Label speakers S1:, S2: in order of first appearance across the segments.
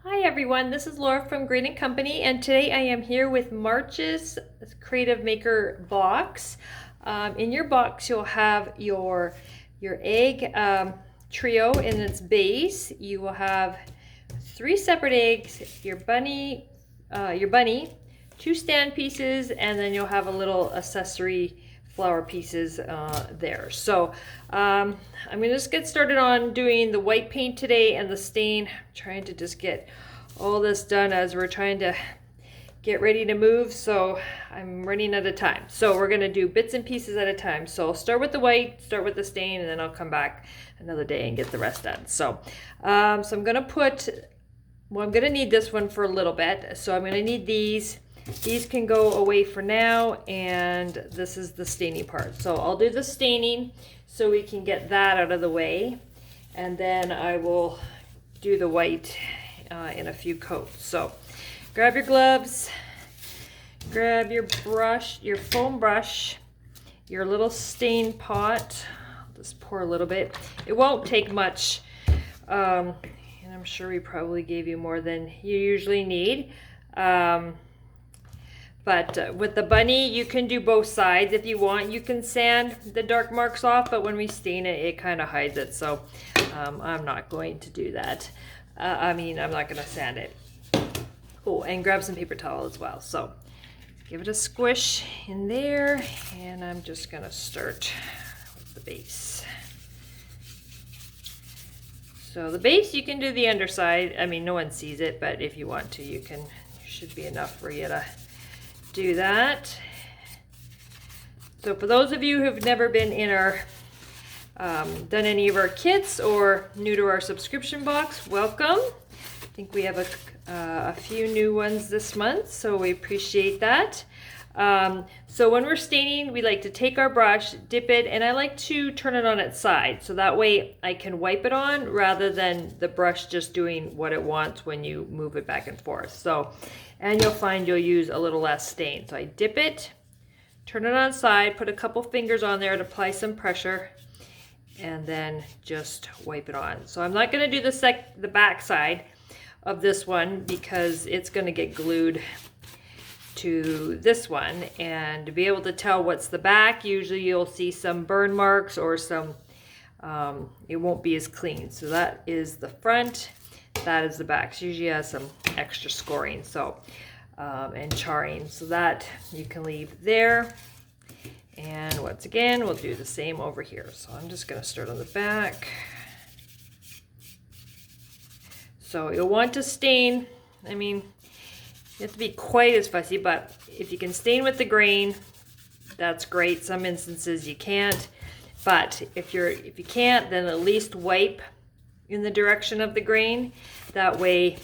S1: Hi everyone, this is Laura from Green & Company, and today I am here with March's Creative Maker box. In your box you'll have your egg trio in its base. You will have 3 separate eggs, your bunny, two stand pieces, and then you'll have a little accessory flower pieces there. So I'm going to just get started on doing the white paint today and the stain. I'm trying to just get all this done as we're trying to get ready to move, so I'm running out of time. So we're going to do bits and pieces at a time. So I'll start with the white, start with the stain, and then I'll come back another day and get the rest done. So, I'm going to put, I'm going to need this one for a little bit. So I'm going to need these. These can go away for now, and this is the staining part. So I'll do the staining so we can get that out of the way, and then I will do the white in a few coats. So grab your gloves, grab your brush, your foam brush, your little stain pot. I'll just pour a little bit. It won't take much, and I'm sure we probably gave you more than you usually need. But with the bunny, you can do both sides if you want. You can sand the dark marks off, but when we stain it, it kind of hides it. So I'm not going to do that. I'm not going to sand it. Oh, and grab some paper towel as well. So give it a squish in there, and I'm just going to start with the base. So the base, you can do the underside. I mean, no one sees it, but if you want to, you can. It should be enough for you to do that. So for those of you who've never been in our done any of our kits or new to our subscription box, welcome. I think we have a few new ones this month, so we appreciate that. So when we're staining, we like to take our brush, dip it, and I like to turn it on its side, so that way I can wipe it on rather than the brush just doing what it wants when you move it back and forth. So, and you'll find you'll use a little less stain. So I dip it, turn it on its side, put a couple fingers on there to apply some pressure, and then just wipe it on. So I'm not going to do the back side of this one because it's going to get glued to this one, and to be able to tell what's the back, usually you'll see some burn marks or some it won't be as clean. So that is the front, that is the back. So usually has some extra scoring, so and charring, so that you can leave there. And once again, we'll do the same over here. So I'm just going to start on the back. So you'll want to stain, I mean, you have to be quite as fussy, but if you can stain with the grain, that's great. Some instances you can't, but if you can't, then at least wipe in the direction of the grain. That way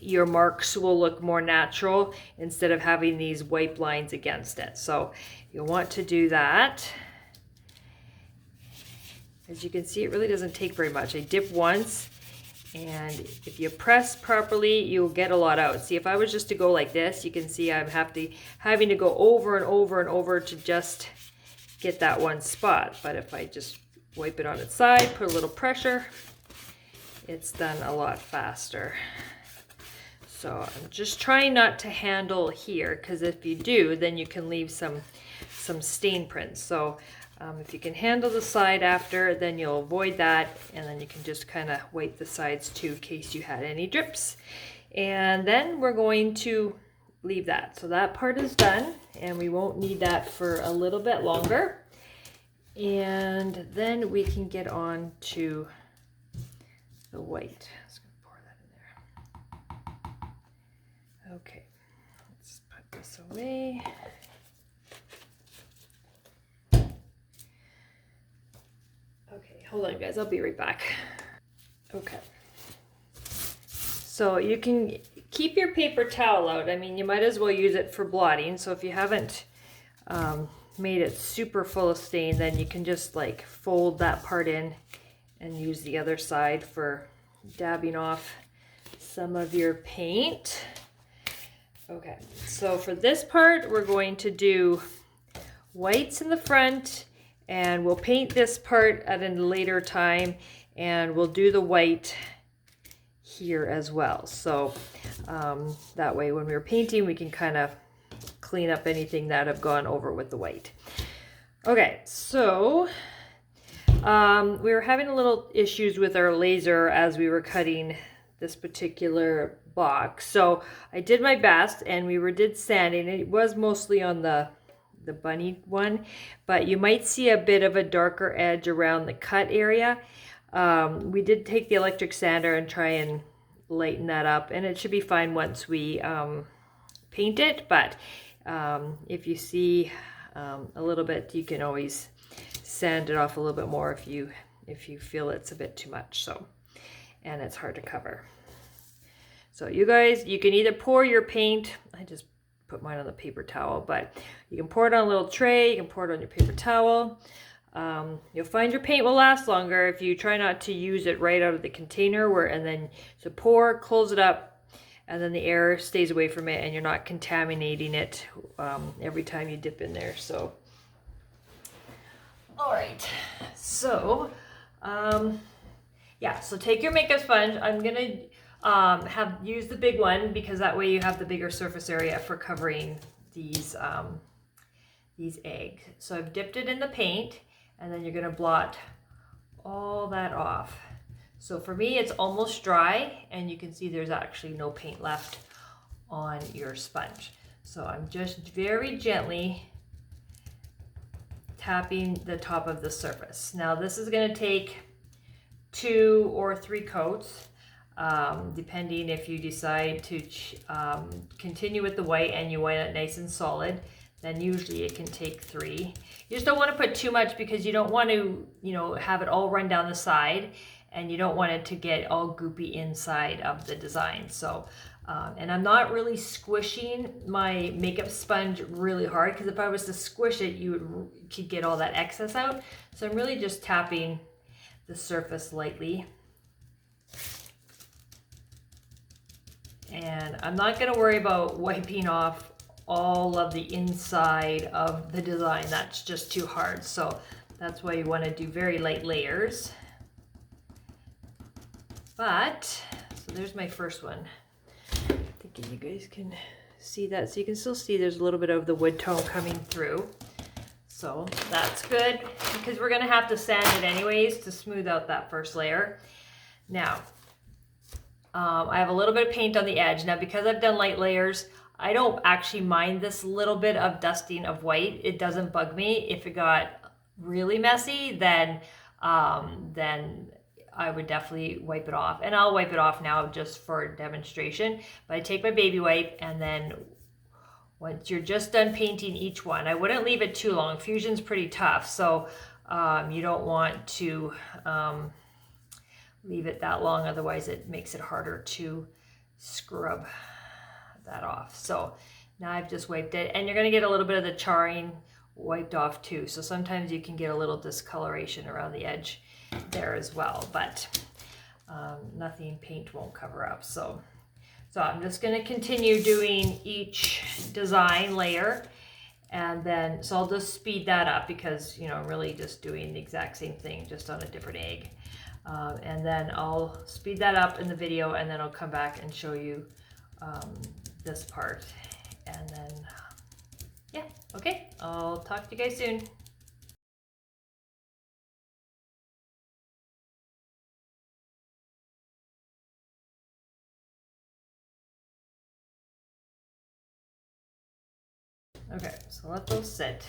S1: your marks will look more natural instead of having these wipe lines against it. So you'll want to do that. As you can see, it really doesn't take very much. I dip once, and if you press properly, you'll get a lot out. See, if I was just to go like this, you can see I'm having to go over and over and over to just get that one spot. But if I just wipe it on its side, put a little pressure, it's done a lot faster. So I'm just trying not to handle here, because if you do, then you can leave some stain prints. So if you can handle the side after, then you'll avoid that, and then you can just kind of wipe the sides too in case you had any drips. And then we're going to leave that. So that part is done, and we won't need that for a little bit longer. And then we can get on to the white. Just gonna pour that in there. Okay, let's put this away. Okay, hold on guys, I'll be right back. Okay. So you can keep your paper towel out. I mean, you might as well use it for blotting. So if you haven't made it super full of stain, then you can just like fold that part in and use the other side for dabbing off some of your paint. Okay, so for this part, we're going to do whites in the front, and we'll paint this part at a later time, and we'll do the white here as well. So that way when we were painting, we can kind of clean up anything that have gone over with the white. Okay, so we were having a little issues with our laser as we were cutting this particular box. So I did my best, and we did sanding. It was mostly on the bunny one, but you might see a bit of a darker edge around the cut area. We did take the electric sander and try and lighten that up, and it should be fine once we paint it. But if you see a little bit, you can always sand it off a little bit more if you feel it's a bit too much. So, and it's hard to cover. So you guys, you can either pour your paint, I just put mine on the paper towel, but you can pour it on a little tray, you can pour it on your paper towel. You'll find your paint will last longer if you try not to use it right out of the container and then so pour, close it up, and then the air stays away from it and you're not contaminating it every time you dip in there. So, all right, so yeah, so take your makeup sponge. I'm gonna use the big one because that way you have the bigger surface area for covering these eggs. So I've dipped it in the paint, and then you're gonna blot all that off. So for me, it's almost dry, and you can see there's actually no paint left on your sponge. So I'm just very gently tapping the top of the surface. Now this is gonna take 2 or 3 coats, depending if you decide to continue with the white and you want it nice and solid, then usually it can take 3. You just don't want to put too much because you don't want to, have it all run down the side, and you don't want it to get all goopy inside of the design. So, and I'm not really squishing my makeup sponge really hard, because if I was to squish it, you could get all that excess out. So I'm really just tapping the surface lightly. And I'm not going to worry about wiping off all of the inside of the design. That's just too hard. So that's why you want to do very light layers. But, so there's my first one. I think you guys can see that. So you can still see there's a little bit of the wood tone coming through. So that's good, because we're going to have to sand it anyways to smooth out that first layer. Now, I have a little bit of paint on the edge. Now, because I've done light layers, I don't actually mind this little bit of dusting of white. It doesn't bug me. If it got really messy, then I would definitely wipe it off. And I'll wipe it off now just for demonstration. But I take my baby wipe, and then once you're just done painting each one, I wouldn't leave it too long. Fusion's pretty tough, so you don't want to leave it that long, otherwise it makes it harder to scrub that off. So now I've just wiped it, and you're going to get a little bit of the charring wiped off too. So sometimes you can get a little discoloration around the edge there as well, but nothing paint won't cover up. So I'm just going to continue doing each design layer, and then so I'll just speed that up because I'm really just doing the exact same thing just on a different egg. And then I'll speed that up in the video, and then I'll come back and show you this part. And then, yeah, okay, I'll talk to you guys soon. Okay, so let those sit.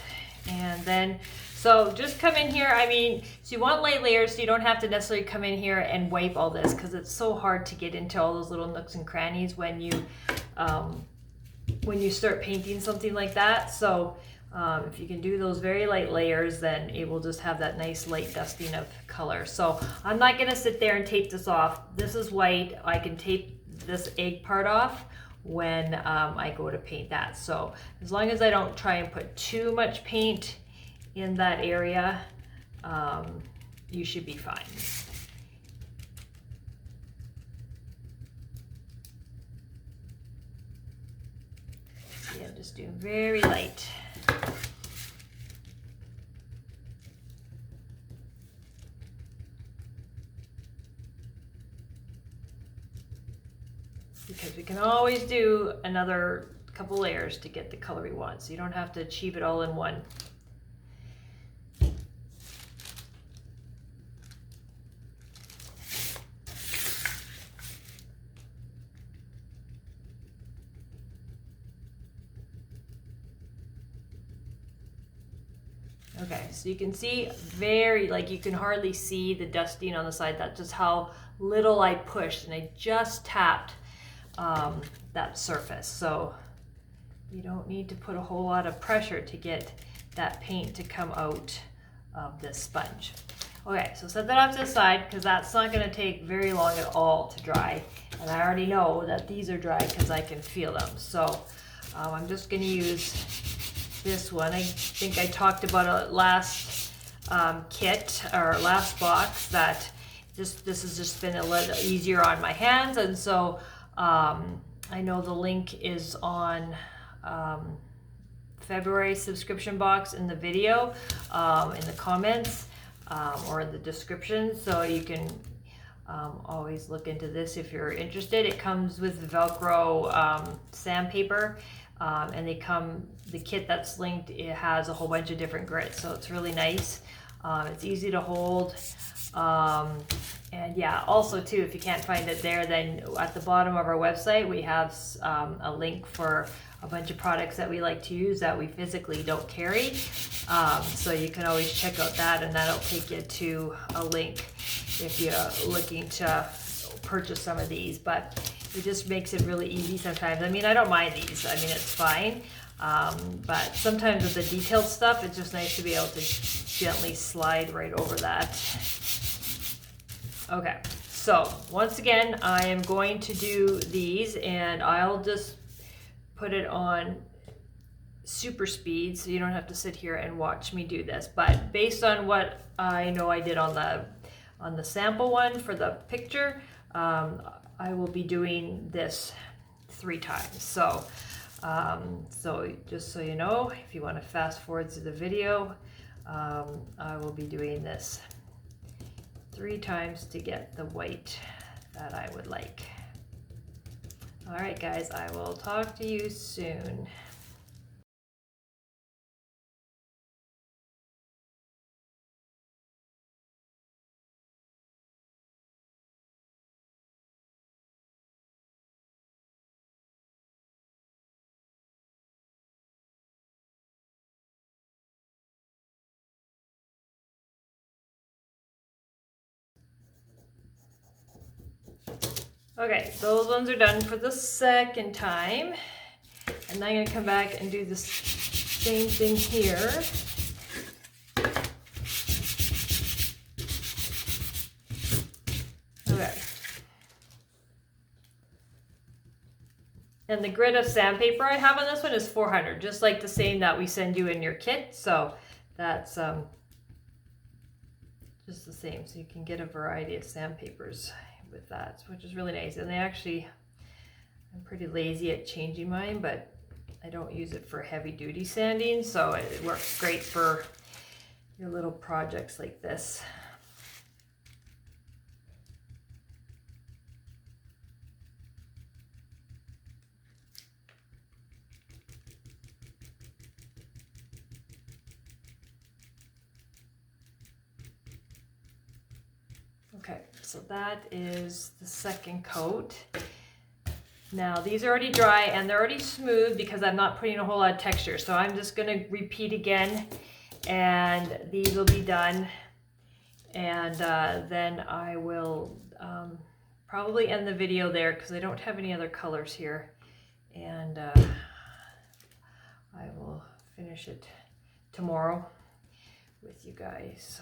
S1: And then, so just come in here. So you want light layers, so you don't have to necessarily come in here and wipe all this, because it's so hard to get into all those little nooks and crannies when you start painting something like that. So if you can do those very light layers, then it will just have that nice light dusting of color. So I'm not gonna sit there and tape this off. This is white. I can tape this egg part off when I go to paint that. So as long as I don't try and put too much paint in that area, you should be fine. See, I'm just doing very light. can always do another couple layers to get the color we want, so you don't have to achieve it all in one. Okay, so you can see you can hardly see the dusting on the side. That's just how little I pushed, and I just tapped that surface. So you don't need to put a whole lot of pressure to get that paint to come out of this sponge. Okay, so set that off to the side because that's not going to take very long at all to dry. And I already know that these are dry because I can feel them. So I'm just going to use this one. I think I talked about a last kit or last box that this has just been a little easier on my hands, and so I know the link is on February subscription box in the video, in the comments, or in the description, so you can always look into this if you're interested. It comes with Velcro sandpaper. And the kit that's linked, it has a whole bunch of different grits, so it's really nice. It's easy to hold. And yeah, also too, if you can't find it there, then at the bottom of our website, we have a link for a bunch of products that we like to use that we physically don't carry. So you can always check out that, and that'll take you to a link if you're looking to purchase some of these. But it just makes it really easy sometimes. I mean, I don't mind these. I mean, it's fine. But sometimes with the detailed stuff, it's just nice to be able to gently slide right over that. Okay, so once again, I am going to do these, and I'll just put it on super speed so you don't have to sit here and watch me do this. But based on what I know I did on the sample one for the picture, I will be doing this 3 times. So, so just so you know, if you want to fast forward to the video, I will be doing this 3 times to get the white that I would like. All right, guys, I will talk to you soon. Okay, those ones are done for the second time. And then I'm gonna come back and do the same thing here. Okay. And the grit of sandpaper I have on this one is 400, just like the same that we send you in your kit. So that's just the same. So you can get a variety of sandpapers with that, which is really nice. And they actually, I'm pretty lazy at changing mine, but I don't use it for heavy duty sanding, so it works great for your little projects like this. Okay, so that is the second coat. Now these are already dry and they're already smooth because I'm not putting a whole lot of texture. So I'm just going to repeat again, and these will be done. And then I will probably end the video there because I don't have any other colors here. And I will finish it tomorrow with you guys.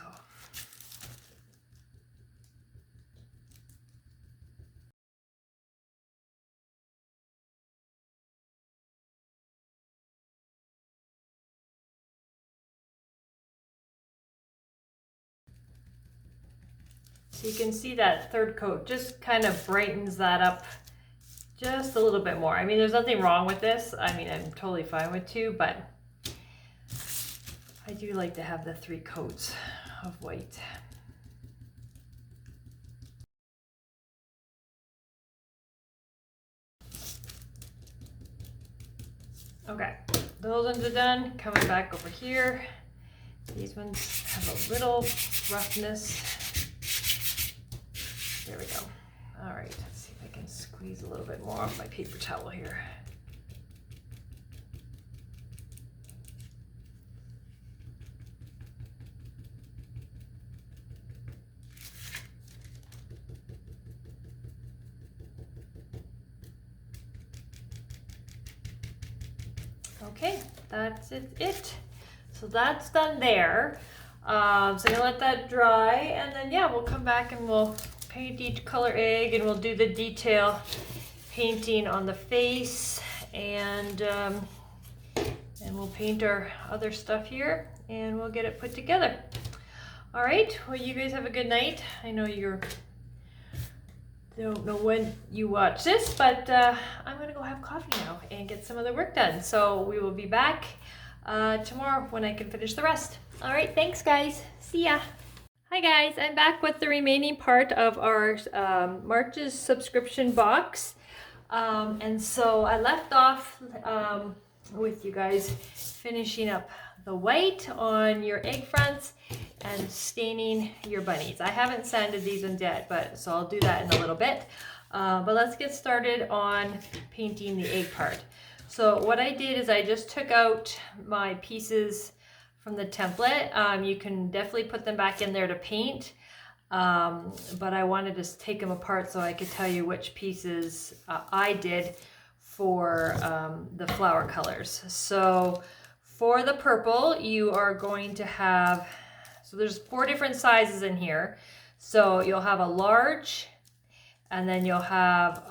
S1: So you can see that third coat just kind of brightens that up just a little bit more. I mean, there's nothing wrong with this. I mean, I'm totally fine with 2, but I do like to have the 3 coats of white. those ones are done. Coming back over here. These ones have a little roughness. There we go. All right, let's see if I can squeeze a little bit more off my paper towel here. Okay, that's it. So that's done there. So I'm gonna let that dry, and then yeah, we'll come back and we'll paint each color egg, and we'll do the detail painting on the face, and we'll paint our other stuff here, and we'll get it put together. All right, well, you guys have a good night. I know you're don't know when you watch this, but I'm gonna go have coffee now and get some other work done. So we will be back tomorrow when I can finish the rest. All right, thanks guys. See ya. Hi guys, I'm back with the remaining part of our March's subscription box. And so I left off with you guys finishing up the white on your egg fronts and staining your bunnies. I haven't sanded these ones yet, so I'll do that in a little bit. But let's get started on painting the egg part. So what I did is I just took out my pieces from the template. You can definitely put them back in there to paint, but I wanted to take them apart so I could tell you which pieces I did for the flower colors. So for the purple, you are going to have, so there's 4 different sizes in here. So you'll have a large, and then you'll have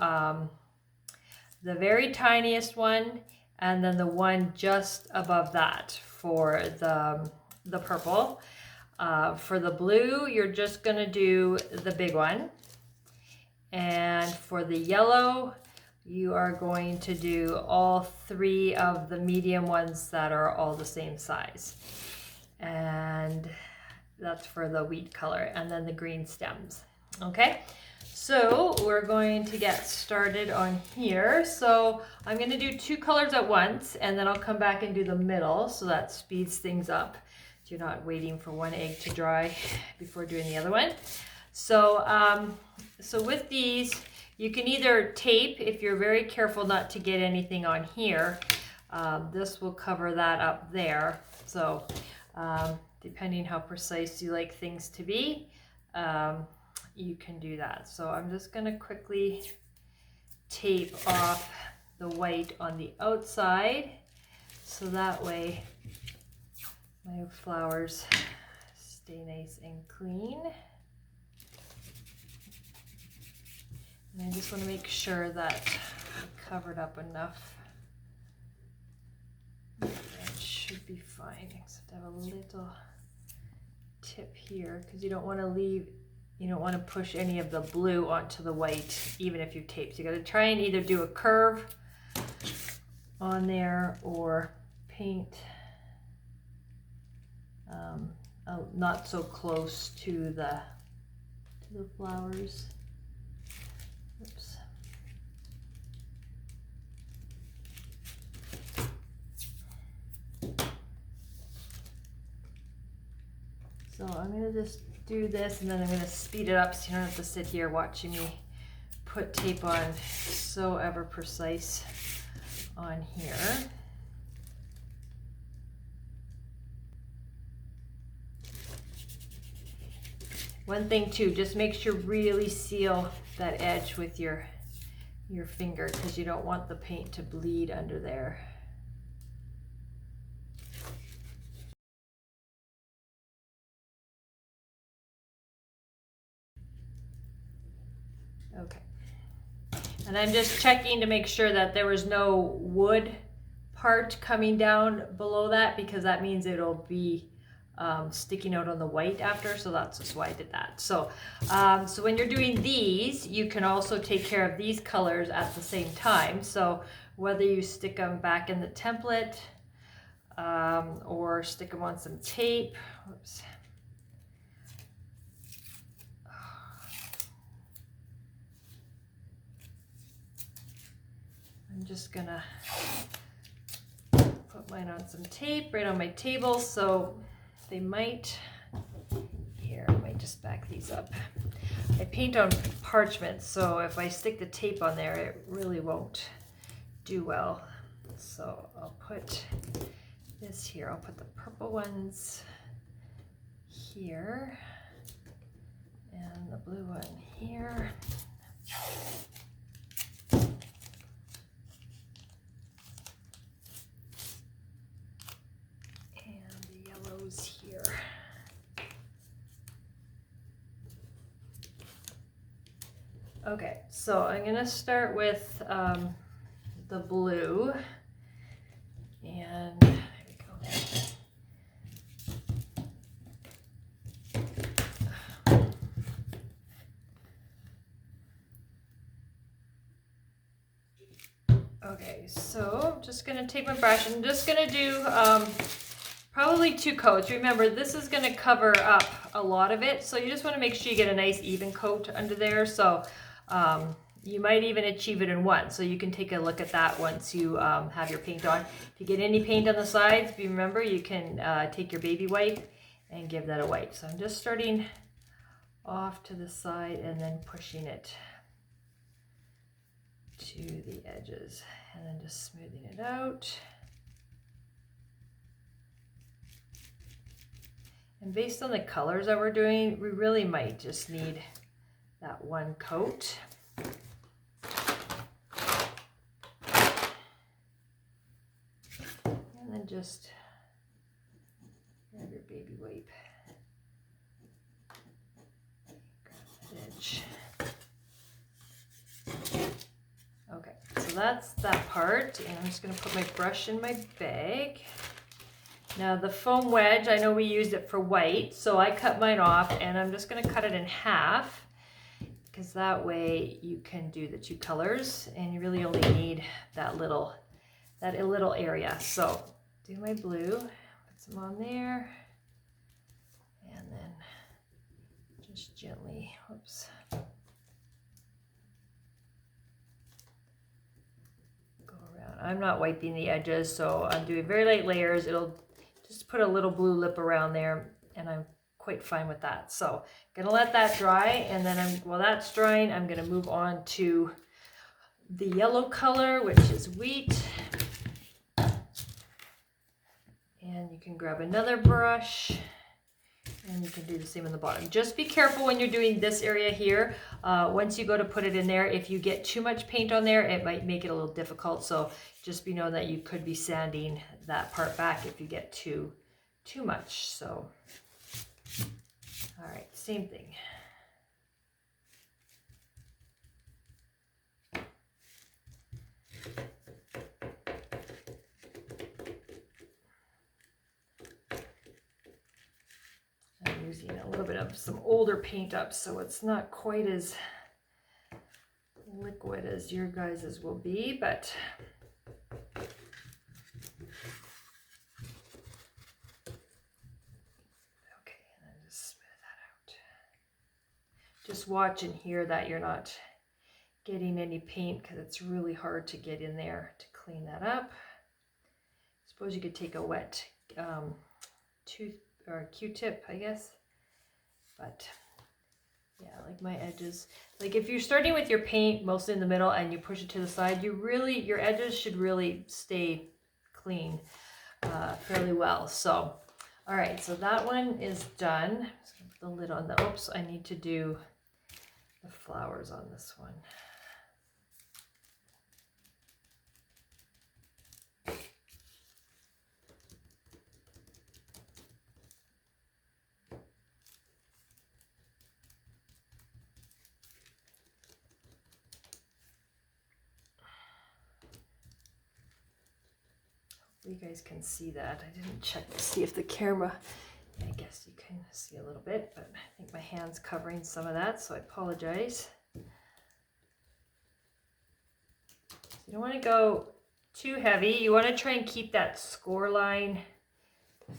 S1: the very tiniest one, and then the one just above that for the purple. For the blue, you're just gonna do the big one. And for the yellow, you are going to do all 3 of the medium ones that are all the same size. And that's for the wheat color, and then the green stems. Okay, so we're going to get started on here. So I'm going to do 2 colors at once, and then I'll come back and do the middle, so that speeds things up. You're not waiting for one egg to dry before doing the other one. So so with these, you can either tape, if you're very careful not to get anything on here. This will cover that up there. So depending how precise you like things to be, you can do that. So I'm just going to quickly tape off the white on the outside, so that way my flowers stay nice and clean. And I just want to make sure that I covered up enough. That should be fine, except I have a little tip here, because you don't want to push any of the blue onto the white, even if you tape. So you got to try and either do a curve on there or paint not so close to the flowers. Oops. So I'm going to just do this, and then I'm going to speed it up so you don't have to sit here watching me put tape on so ever precise on here. One thing too, just make sure really seal that edge with your finger, because you don't want the paint to bleed under there. Okay. And I'm just checking to make sure that there was no wood part coming down below that, because that means it'll be sticking out on the white after, so that's just why I did that. So so when you're doing these, you can also take care of these colors at the same time. So whether you stick them back in the template or stick them on some tape. Oops. I'm just gonna put put mine on some tape right on my table, so they might, here, I might just back these up. I paint on parchment, so if I stick the tape on there, it really won't do well. So I'll put this here. I'll put the purple ones here and the blue one here. And the yellows here. Okay, so I'm gonna start with the blue, and there we go. Okay, so I'm just gonna take my brush. I'm just gonna do probably 2 coats. Remember, this is gonna cover up a lot of it, so you just wanna make sure you get a nice even coat under there. So you might even achieve it in 1, so you can take a look at that once you have your paint on. If you get any paint on the sides, if you remember, you can take your baby wipe and give that a wipe. So I'm just starting off to the side and then pushing it to the edges and then just smoothing it out. And based on the colors that we're doing, we really might just need that 1 coat. And then just grab your baby wipe. Grab that edge. Okay, so that's that part, and I'm just going to put my brush in my bag. Now the foam wedge, I know we used it for white, so I cut mine off, and I'm just going to cut it in half, because that way you can do the 2 colors, and you really only need that little area. So do my blue, put some on there, and then just gently, whoops. I'm not wiping the edges, so I'm doing very light layers. It'll just put a little blue lip around there, and I'm quite fine with that. So I'm gonna let that dry, and then while that's drying, I'm gonna move on to the yellow color, which is wheat. And you can grab another brush, and you can do the same on the bottom. Just be careful when you're doing this area here. Once you go to put it in there, if you get too much paint on there, it might make it a little difficult. So just be known that you could be sanding that part back if you get too much. So, all right, same thing. I'm using a little bit of some older paint up, so it's not quite as liquid as your guys's will be, but okay, and then just smooth that out. Just watch and hear that you're not getting any paint, because it's really hard to get in there to clean that up. Suppose you could take a wet tooth or Q-tip, I guess, but yeah, like my edges, like if you're starting with your paint mostly in the middle and you push it to the side, your edges should really stay clean fairly well. So all right, so that one is done. I'm just gonna put the lid on the, oops, I need to do the flowers on this one. You guys can see that. I didn't check to see if the camera, I guess you can see a little bit, but I think my hand's covering some of that, so I apologize. You don't want to go too heavy. You want to try and keep that score line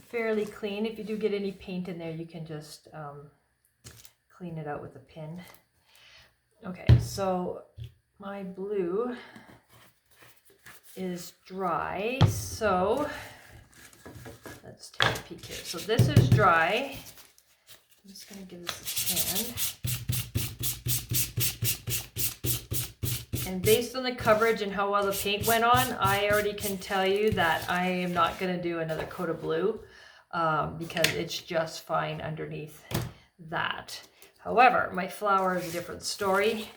S1: fairly clean. If you do get any paint in there, you can just clean it out with a pin. Okay, so my blue is dry, so peek here. So this is dry. I'm just going to give this a sand. And based on the coverage and how well the paint went on, I already can tell you that I am not going to do another coat of blue because it's just fine underneath that. However, my flower is a different story.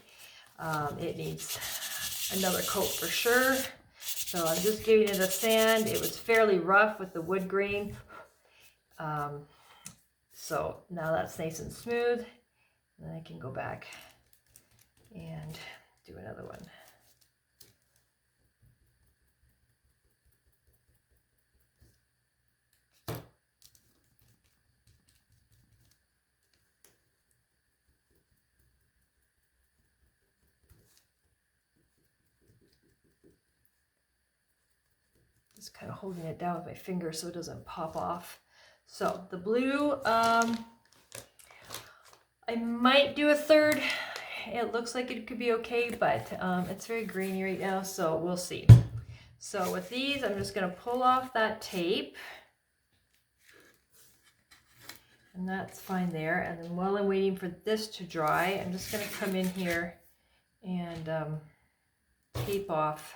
S1: It needs another coat for sure. So I'm just giving it a sand. It was fairly rough with the wood grain. So now that's nice and smooth. And then I can go back and do another one. Just kind of holding it down with my finger so it doesn't pop off. So the blue, I might do a third. It looks like it could be okay, but it's very grainy right now, so we'll see. So with these, I'm just going to pull off that tape. And that's fine there. And then while I'm waiting for this to dry, I'm just going to come in here and tape off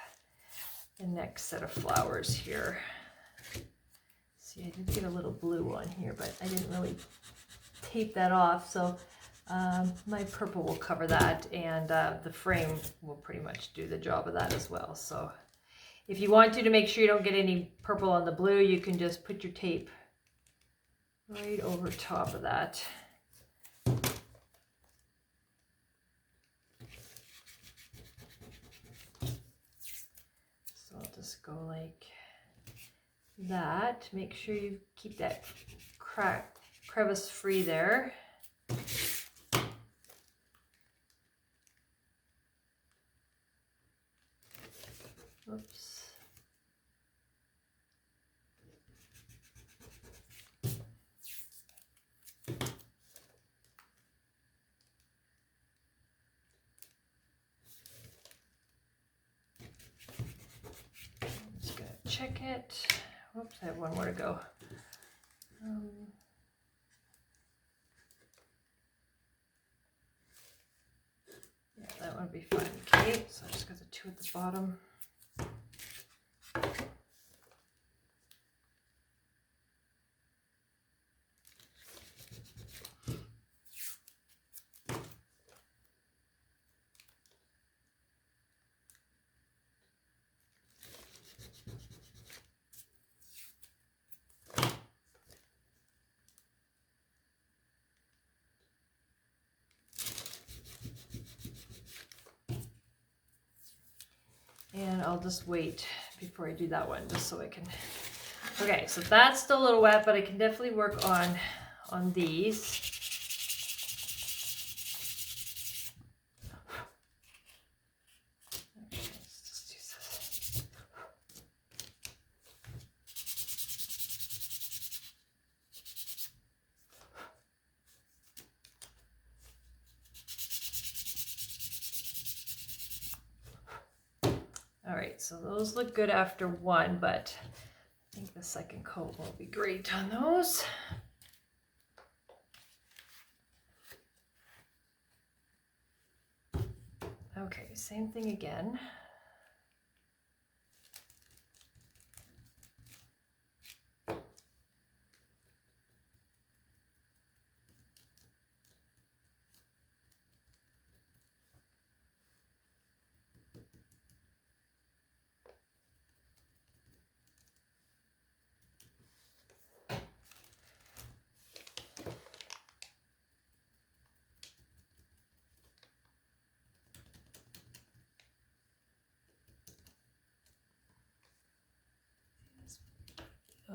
S1: the next set of flowers here. See, I did get a little blue on here, but I didn't really tape that off. So my purple will cover that, and the frame will pretty much do the job of that as well. So if you want to make sure you don't get any purple on the blue, you can just put your tape right over top of that. So I'll just go like that. Make sure you keep that crevice free there. Oops. Check it. Whoops, I have one more to go. Yeah, that one would be fine. Okay, so I just got the two at the bottom. And I'll just wait before I do that one, just so I can. Okay, so that's still a little wet, but I can definitely work on these. Okay, let's just use this. All right, so those look good after one, but I think the second coat won't be great on those. Okay, same thing again.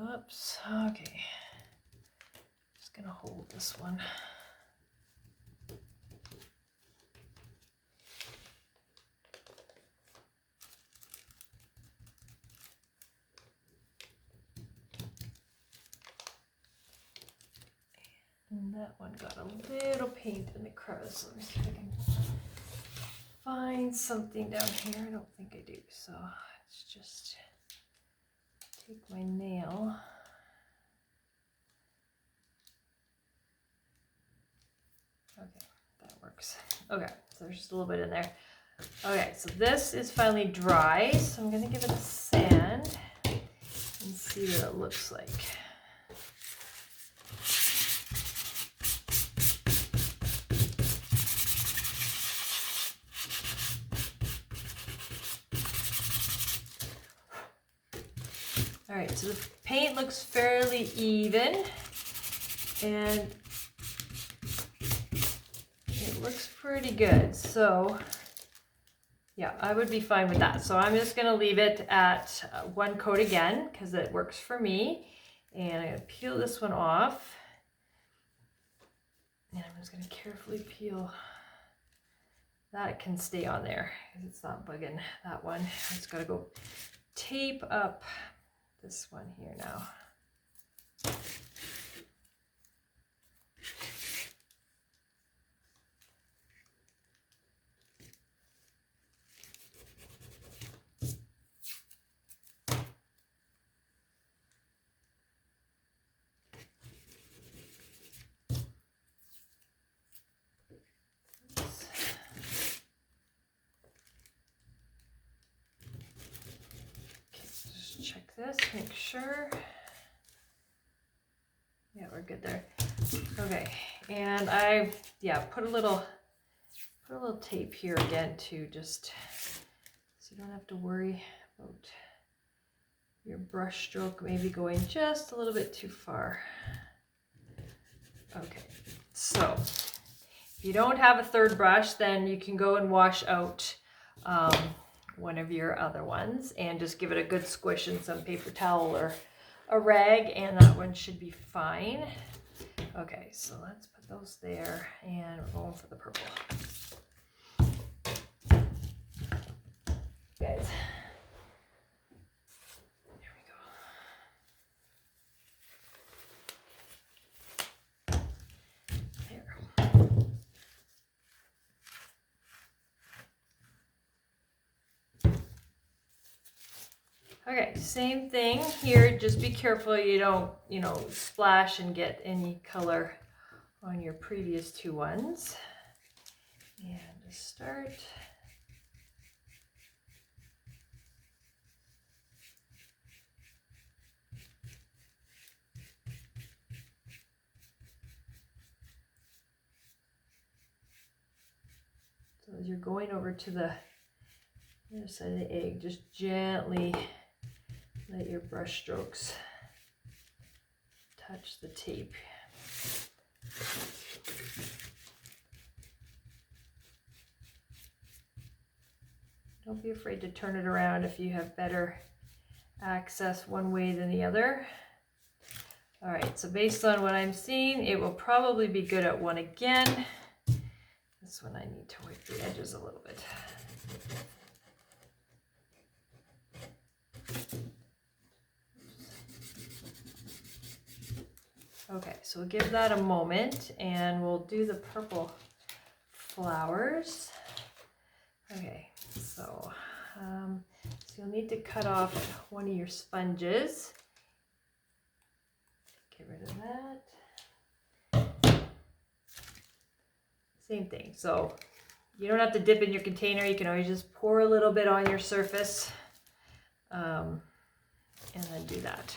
S1: Oops, okay. Just gonna hold this one. And that one got a little paint in the crevice. Let me see if I can find something down here. I don't think I do, so let's just take my nail. Okay, that works. Okay, so there's just a little bit in there. Okay, so this is finally dry, so I'm going to give it a sand and see what it looks like. All right, so the paint looks fairly even, and it looks pretty good. So yeah, I would be fine with that. So I'm just gonna leave it at one coat again because it works for me. And I'm gonna peel this one off. And I'm just gonna carefully peel. That can stay on there because it's not bugging that one. I just gotta go tape up this one here now. Check this, make sure. Yeah, we're good there. Okay, and I put a little tape here again too, just so you don't have to worry about your brush stroke maybe going just a little bit too far. Okay, so if you don't have a third brush, then you can go and wash out one of your other ones and just give it a good squish in some paper towel or a rag, and that one should be fine. Okay, so let's put those there, and we're going for the purple. Guys, there we go. There. Okay, same thing here. Just be careful you don't, splash and get any color on your previous two ones. And to start, so as you're going over to the other side of the egg, just gently let your brush strokes touch the tape. Don't be afraid to turn it around if you have better access one way than the other. All right, so based on what I'm seeing, it will probably be good at one again. This one I need to wipe the edges a little bit. Okay, so we'll give that a moment and we'll do the purple flowers. Okay, so you'll need to cut off one of your sponges. Get rid of that. Same thing, so you don't have to dip in your container. You can always just pour a little bit on your surface and then do that.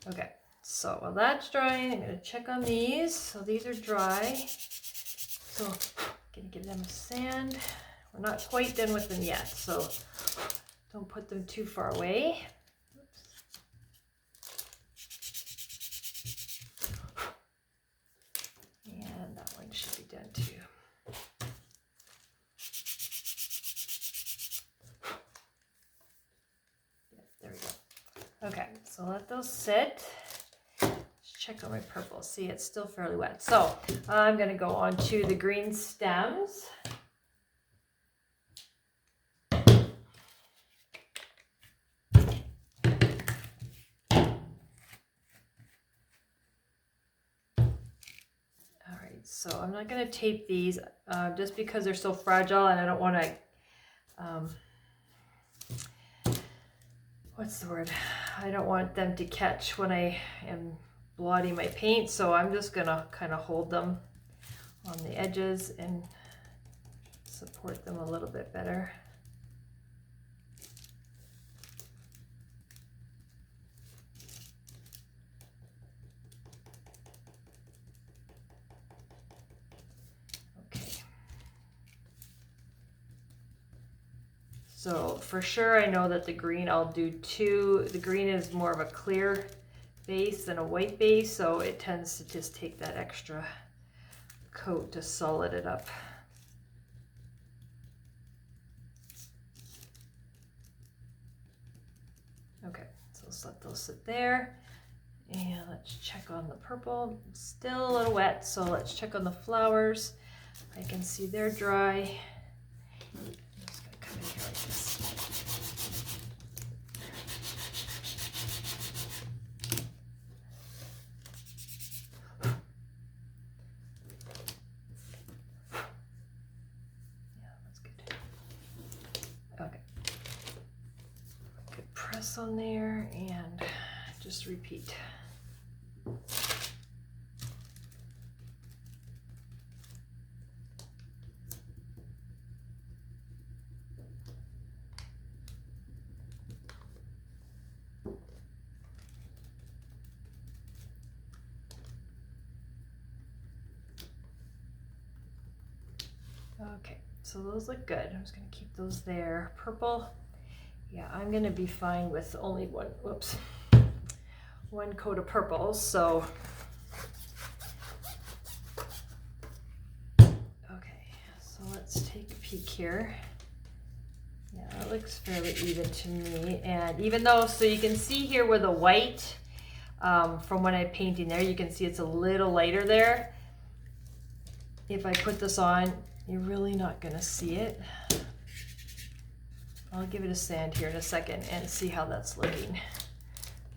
S1: Okay, so while that's drying, I'm going to check on these. So these are dry. So I'm going to give them a sand. We're not quite done with them yet, so don't put them too far away. Oops. And that one should be done too. Yeah, there we go. Okay, so let those sit. Let's check on my purple. See, it's still fairly wet. So I'm going to go on to the green stems. So I'm not going to tape these just because they're so fragile and I don't want to what's the word? I don't want them to catch when I am blotting my paint, so I'm just gonna kind of hold them on the edges and support them a little bit better. So for sure I know that the green I'll do two. The green is more of a clear base than a white base, so it tends to just take that extra coat to solid it up. Okay, so let's let those sit there. And let's check on the purple. It's still a little wet, so let's check on the flowers. I can see they're dry. I'm just gonna come in here like this. Yeah, that's good. Okay. Good press on there and just repeat. Okay, so those look good. I'm just gonna keep those there. Purple, yeah, I'm gonna be fine with only one, whoops, one coat of purple, so. Okay, so let's take a peek here. Yeah, it looks fairly even to me. And even though, so you can see here where the white, from when I'm painting there, you can see it's a little lighter there. If I put this on, you're really not gonna see it. I'll give it a sand here in a second and see how that's looking.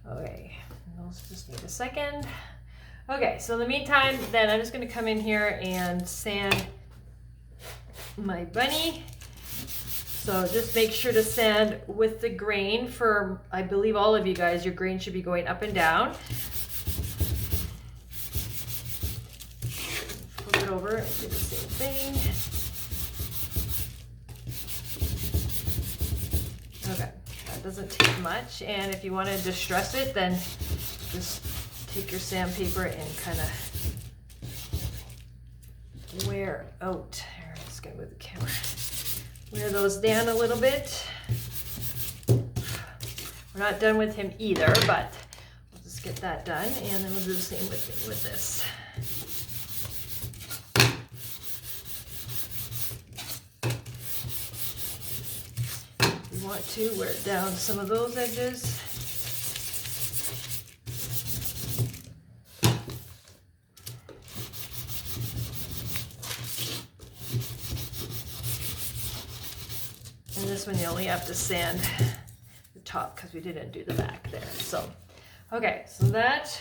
S1: Okay, those just need a second. Okay, so in the meantime, then I'm just gonna come in here and sand my bunny. So just make sure to sand with the grain. For, I believe all of you guys, your grain should be going up and down. Flip it over and do the same thing. Okay, that doesn't take much. And if you want to distress it, then just take your sandpaper and kind of wear out. Here, I'm just gonna move the camera. Wear those down a little bit. We're not done with him either, but we'll just get that done, and then we'll do the same with this. You want to wear down some of those edges. And this one you only have to sand the top because we didn't do the back there. So, okay, so that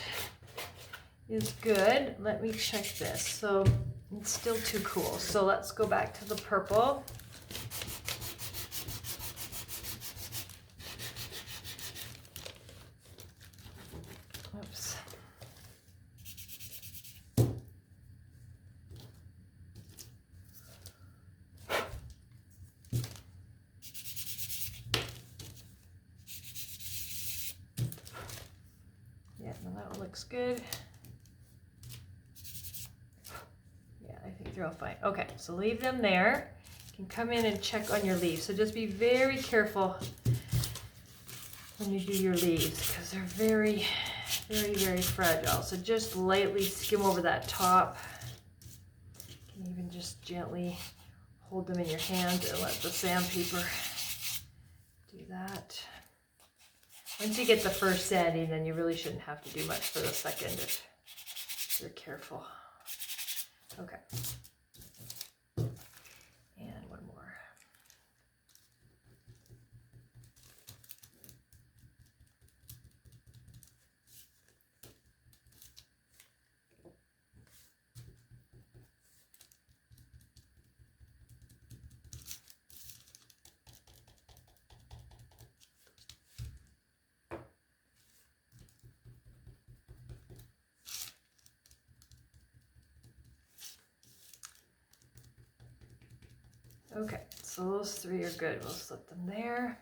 S1: is good. Let me check this. So it's still too cool. So let's go back to the purple. Oops. Yeah, no, that one looks good. Yeah, I think they're all fine. Okay, so leave them there. You can come in and check on your leaves. So just be very careful when you do your leaves because they're very, very, very fragile. So just lightly skim over that top. You can even just gently hold them in your hand and let the sandpaper do that. Once you get the first sanding, then you really shouldn't have to do much for the second if you're careful. Okay. And one more. Okay, so those three are good. We'll slip them there.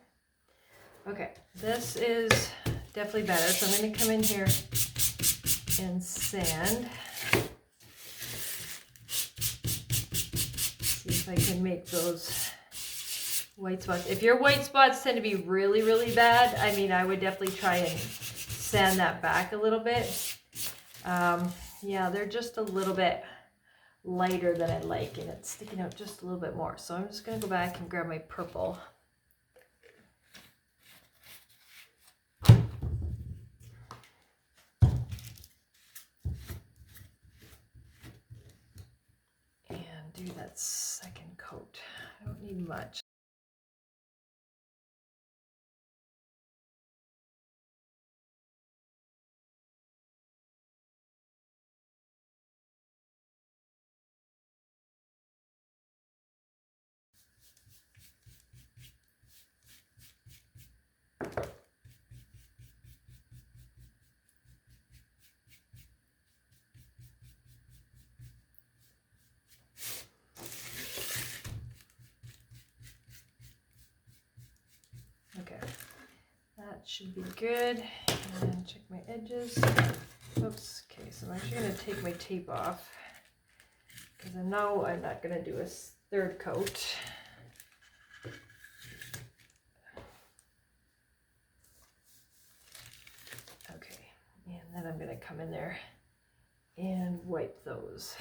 S1: Okay, this is definitely better. So I'm going to come in here and sand. See if I can make those white spots. If your white spots tend to be really, really bad, I mean, I would definitely try and sand that back a little bit. Yeah, they're just a little bit lighter than I'd like, and it's sticking out just a little bit more. So I'm just going to go back and grab my purple. And do that second coat. I don't need much. Okay, that should be good. And check my edges. Oops, okay, so I'm actually going to take my tape off because I know I'm not going to do a third coat. Okay, and then I'm going to come in there and wipe those.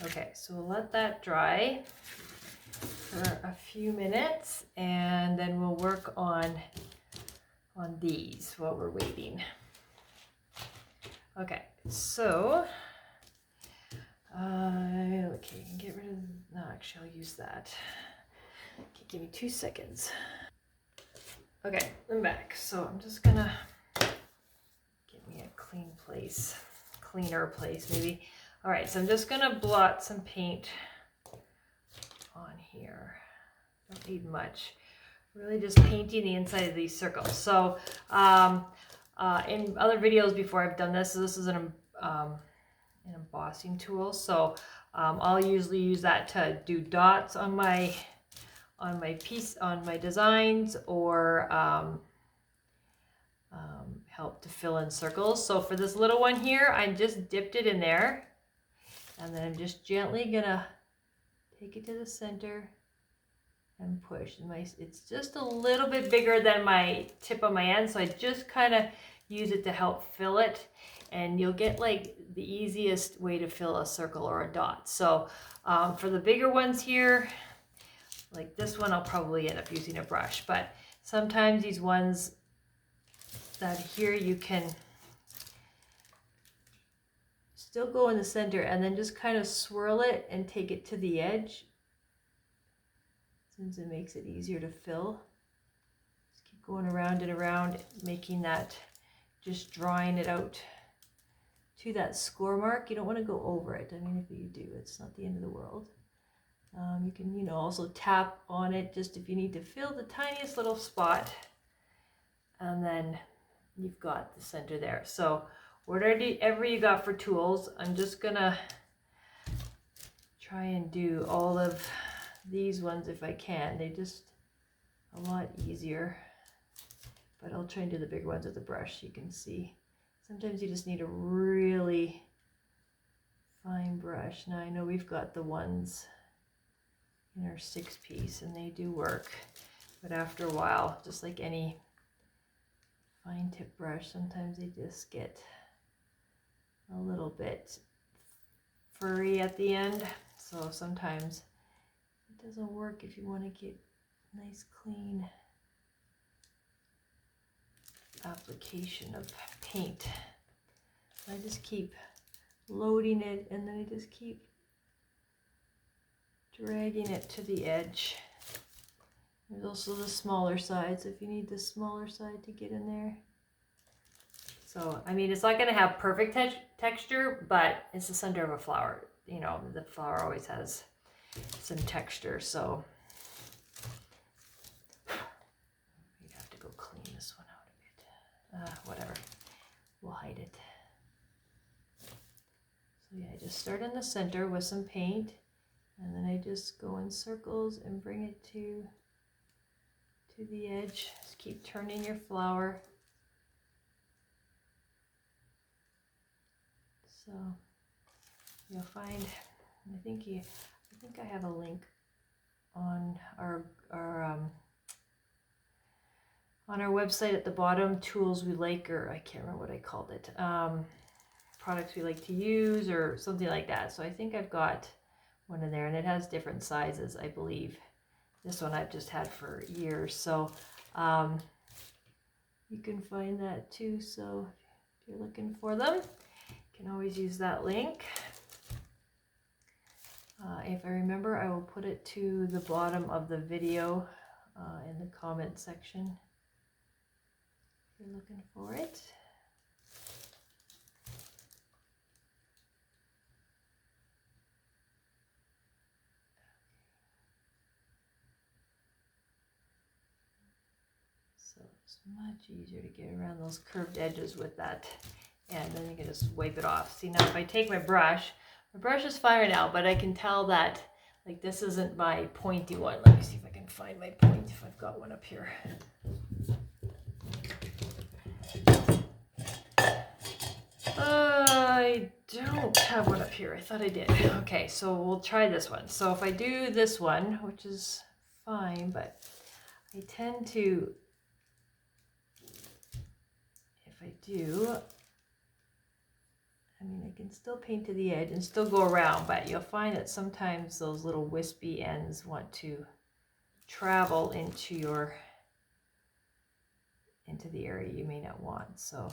S1: Okay, so we'll let that dry for a few minutes, and then we'll work on these while we're waiting. Okay, so okay, get rid of. No, actually, I'll use that. Okay, give me 2 seconds. Okay, I'm back. So I'm just gonna get me a clean place, cleaner place maybe. All right, so I'm just gonna blot some paint on here. Don't need much. Really just painting the inside of these circles. So in other videos before I've done this, this is an embossing tool. So I'll usually use that to do dots on my designs, or help to fill in circles. So for this little one here, I just dipped it in there, and then I'm just gently gonna take it to the center and push. It's just a little bit bigger than my tip on my end, so I just kind of use it to help fill it, and you'll get like the easiest way to fill a circle or a dot. So for the bigger ones here, like this one, I'll probably end up using a brush, but sometimes these ones that here, you can still go in the center and then just kind of swirl it and take it to the edge, since it makes it easier to fill. Just keep going around and around, making that, just drawing it out to that score mark. You don't want to go over it. I mean, if you do, it's not the end of the world. You can, you know, also tap on it just if you need to fill the tiniest little spot, and then you've got the center there. So whatever you got for tools, I'm just gonna try and do all of these ones if I can. They're just a lot easier, but I'll try and do the bigger ones with the brush. You can see sometimes you just need a really fine brush. Now I know we've got the ones in our 6-piece and they do work, but after a while, just like any fine tip brush, sometimes they just get a little bit furry at the end. So sometimes it doesn't work if you want to get nice clean application of paint. I just keep loading it, and then I just keep dragging it to the edge. There's also the smaller side, so if you need the smaller side to get in there, So, I mean, it's not going to have perfect texture, but it's the center of a flower. You know, the flower always has some texture, so you'd have to go clean this one out a bit. Whatever, we'll hide it. So yeah, I just start in the center with some paint, and then I just go in circles and bring it to the edge. Just keep turning your flower. So you'll find, I think I have a link on our on our website at the bottom, tools we like, or I can't remember what I called it, products we like to use or something like that. So I think I've got one in there, and it has different sizes, I believe. This one I've just had for years, so you can find that too. So if you're looking for them, you can always use that link. If I remember, I will put it to the bottom of the video in the comment section if you're looking for it. So it's much easier to get around those curved edges with that, and then you can just wipe it off. See, now if I take my brush is fine right now, but I can tell that like this isn't my pointy one. Let me see if I can find my point, if I've got one up here. I don't have one up here. I thought I did. Okay, so we'll try this one. So if I do this one, which is fine, but I tend to, if I do, I mean, I can still paint to the edge and still go around, but you'll find that sometimes those little wispy ends want to travel into the area you may not want. So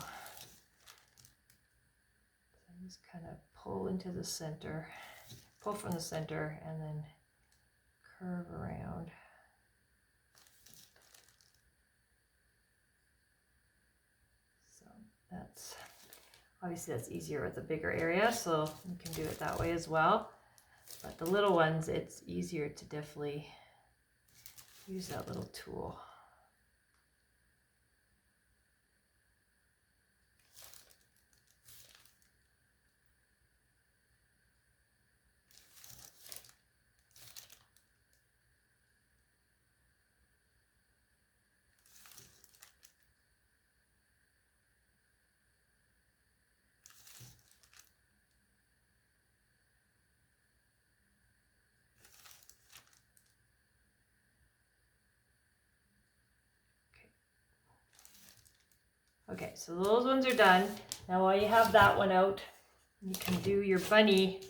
S1: I just kind of pull into the center, pull from the center, and then curve around. So that's, obviously that's easier with a bigger area, so you can do it that way as well. But the little ones, it's easier to definitely use that little tool. Okay, so those ones are done. Now while you have that one out, you can do your bunny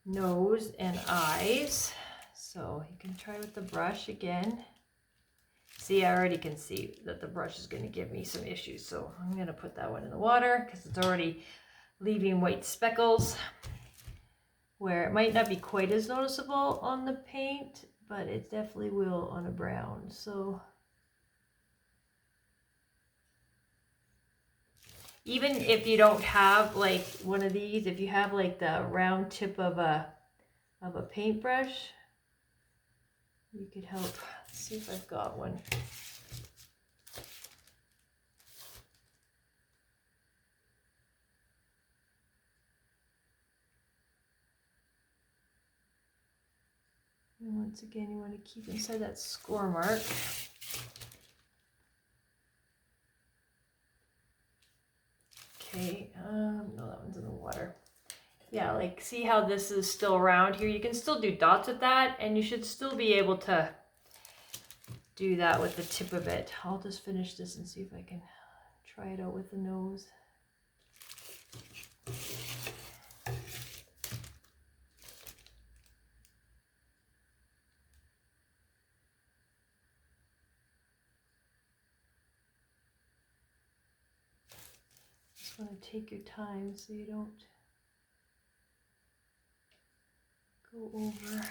S1: nose and eyes. So you can try with the brush again. See, I already can see that the brush is going to give me some issues. So I'm going to put that one in the water because it's already leaving white speckles where it might not be quite as noticeable on the paint, but it definitely will on a brown. So even if you don't have like one of these, if you have like the round tip of a paintbrush, you could help. Let's see if I've got one. And once again, you want to keep inside that score mark. Okay, no, that one's in the water. Yeah, like see how this is still around here? You can still do dots with that, and you should still be able to do that with the tip of it. I'll just finish this and see if I can try it out with the nose. Just want to take your time so you don't go over.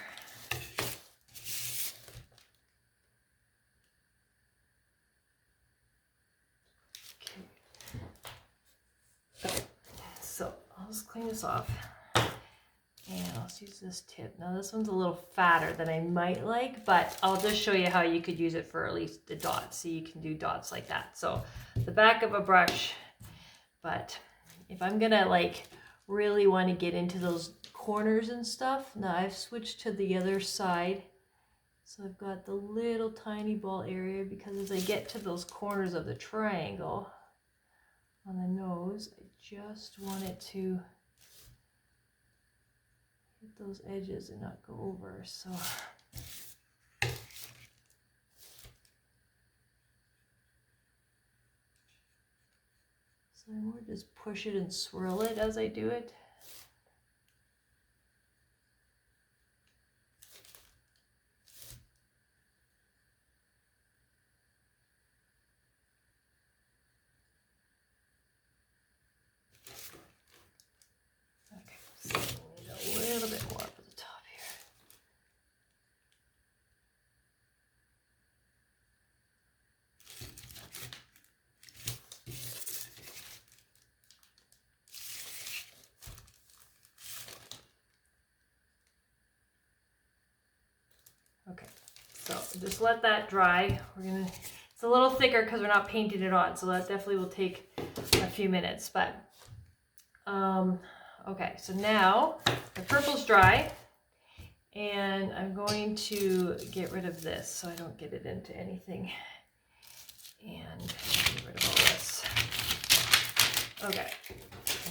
S1: Okay. clean this off. And let's use this tip. Now this one's a little fatter than I might like, but I'll just show you how you could use it for at least the dots. So you can do dots like that. So the back of a brush, but if I'm gonna like really want to get into those corners and stuff, now I've switched to the other side. So I've got the little tiny ball area because as I get to those corners of the triangle on the nose, I just want it to hit those edges and not go over. So I more just push it and swirl it as I do it. Okay, so we need a little bit more for the top here. Okay, so just let that dry. It's a little thicker because we're not painting it on, so that definitely will take a few minutes, but okay, so now the purple's dry and I'm going to get rid of this so I don't get it into anything and get rid of all this. Okay,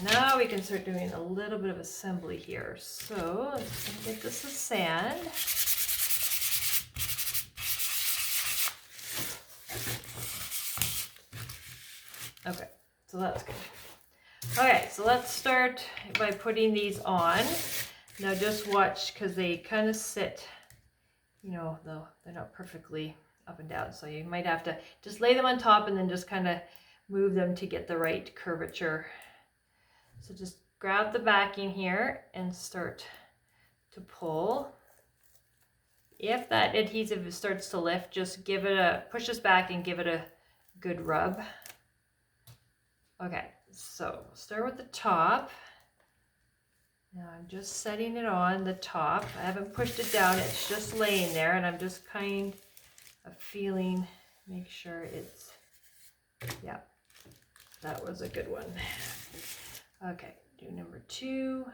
S1: now we can start doing a little bit of assembly here. So I'm just going to get this as sand. Okay, so that's good. Okay, so let's start by putting these on. Now just watch because they kind of sit, you know, though they're not perfectly up and down. So you might have to just lay them on top and then just kind of move them to get the right curvature. So just grab the backing here and start to pull. If that adhesive starts to lift, just give it a, push this back and give it a good rub. Okay, so start with the top. Now I'm just setting it on the top. I haven't pushed it down, it's just laying there and I'm just kind of feeling, make sure it's, yeah, that was a good one. Okay, do number 2.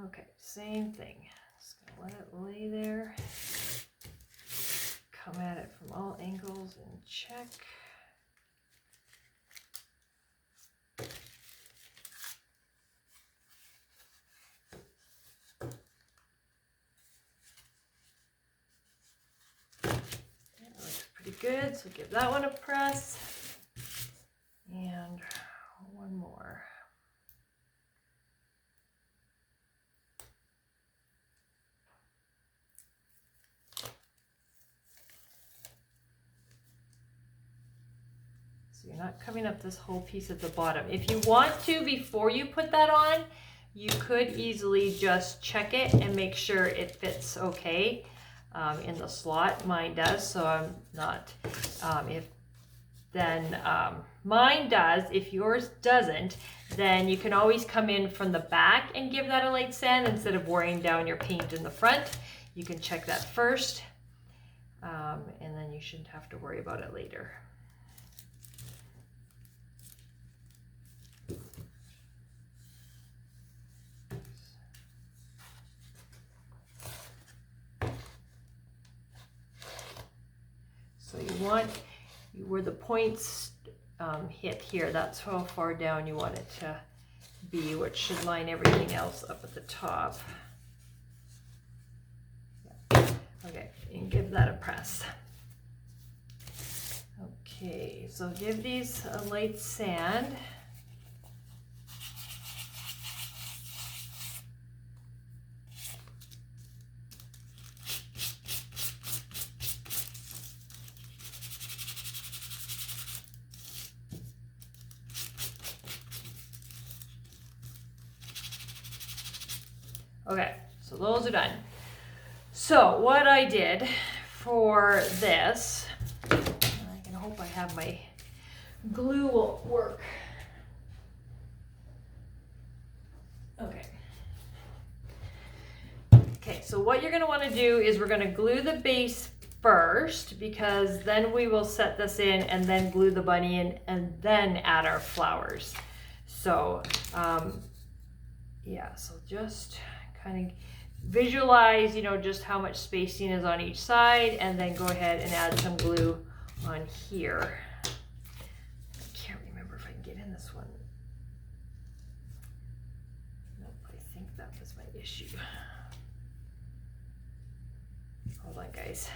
S1: Okay, same thing. Just gonna let it lay there. Come at it from all angles and check. That looks pretty good, so give that one a press. And one more. So you're not coming up this whole piece at the bottom. If you want to, before you put that on, you could easily just check it and make sure it fits okay in the slot. Mine does, so I'm not, mine does. If yours doesn't, then you can always come in from the back and give that a light sand instead of wearing down your paint in the front. You can check that first, and then you shouldn't have to worry about it later. So you want where the points hit here, that's how far down you want it to be, which should line everything else up at the top. Yeah. Okay, and give that a press. Okay, so give these a light sand. Okay, so those are done. So what I did for this, I can hope I have my glue will work. Okay. Okay, so what you're going to want to do is we're going to glue the base first, because then we will set this in and then glue the bunny in and then add our flowers. So yeah, so just kind of visualize, you know, just how much spacing is on each side, and then go ahead and add some glue on here. I can't remember if I can get in this one. Nope, I think that was my issue. Hold on, guys.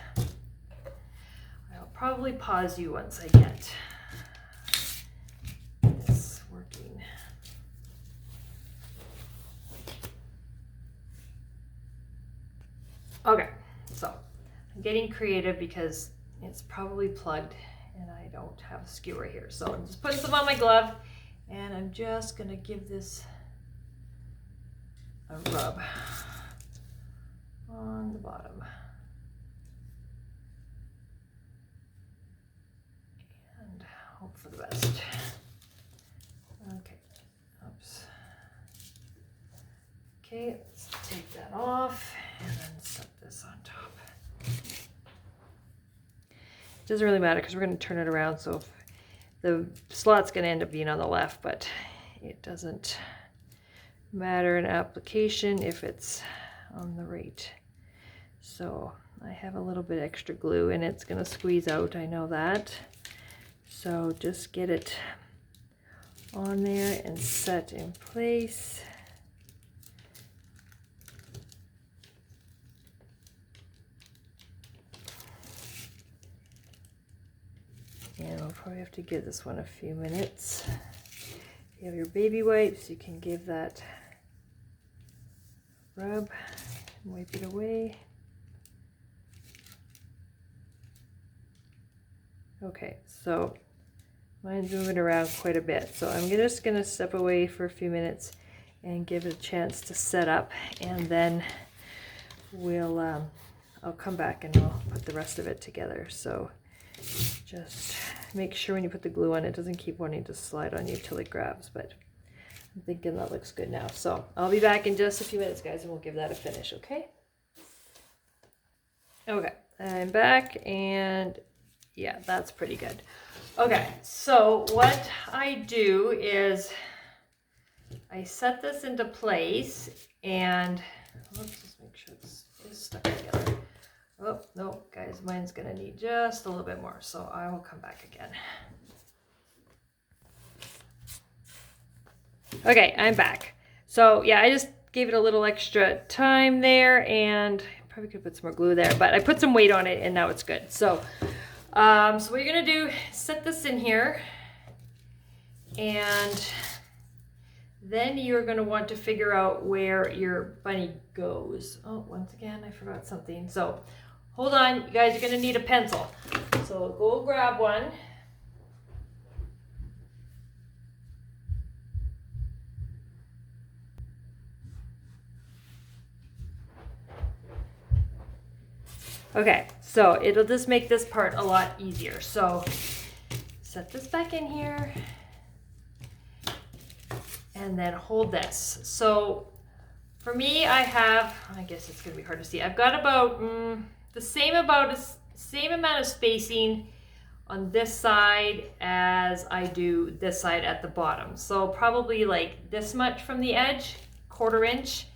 S1: I'll probably pause you once I get this working. Okay, so I'm getting creative because it's probably plugged and I don't have a skewer here. So I'm just putting some on my glove, and I'm just gonna give this a rub on the bottom. And hope for the best. Okay, oops. Okay, let's take that off and then set this on top. It doesn't really matter because we're going to turn it around, so the slot's going to end up being on the left, but it doesn't matter in application if it's on the right. So I have a little bit extra glue and it's going to squeeze out, I know that. So just get it on there and set in place. And we'll probably have to give this one a few minutes. If you have your baby wipes, you can give that rub and wipe it away. Okay, so mine's moving around quite a bit, so I'm just gonna step away for a few minutes and give it a chance to set up, and then we'll I'll come back and I'll put the rest of it together. So just make sure when you put the glue on, it doesn't keep wanting to slide on you till it grabs, but I'm thinking that looks good now. So I'll be back in just a few minutes, guys, and we'll give that a finish, okay? Okay, I'm back, and yeah, that's pretty good. Okay, so what I do is I set this into place, and let's just make sure this is stuck together. Oh, no, guys, mine's gonna need just a little bit more, so I will come back again. Okay, I'm back. So yeah, I just gave it a little extra time there, and probably could put some more glue there, but I put some weight on it and now it's good. So, so what you're gonna do, set this in here, and then you're gonna want to figure out where your bunny goes. Oh, once again, I forgot something. So hold on, you guys are gonna need a pencil. So go grab one. Okay, so it'll just make this part a lot easier. So set this back in here and then hold this. So for me, I guess it's gonna be hard to see. I've got about the same amount of spacing on this side as I do this side at the bottom. So probably like this much from the edge, 1/4 inch.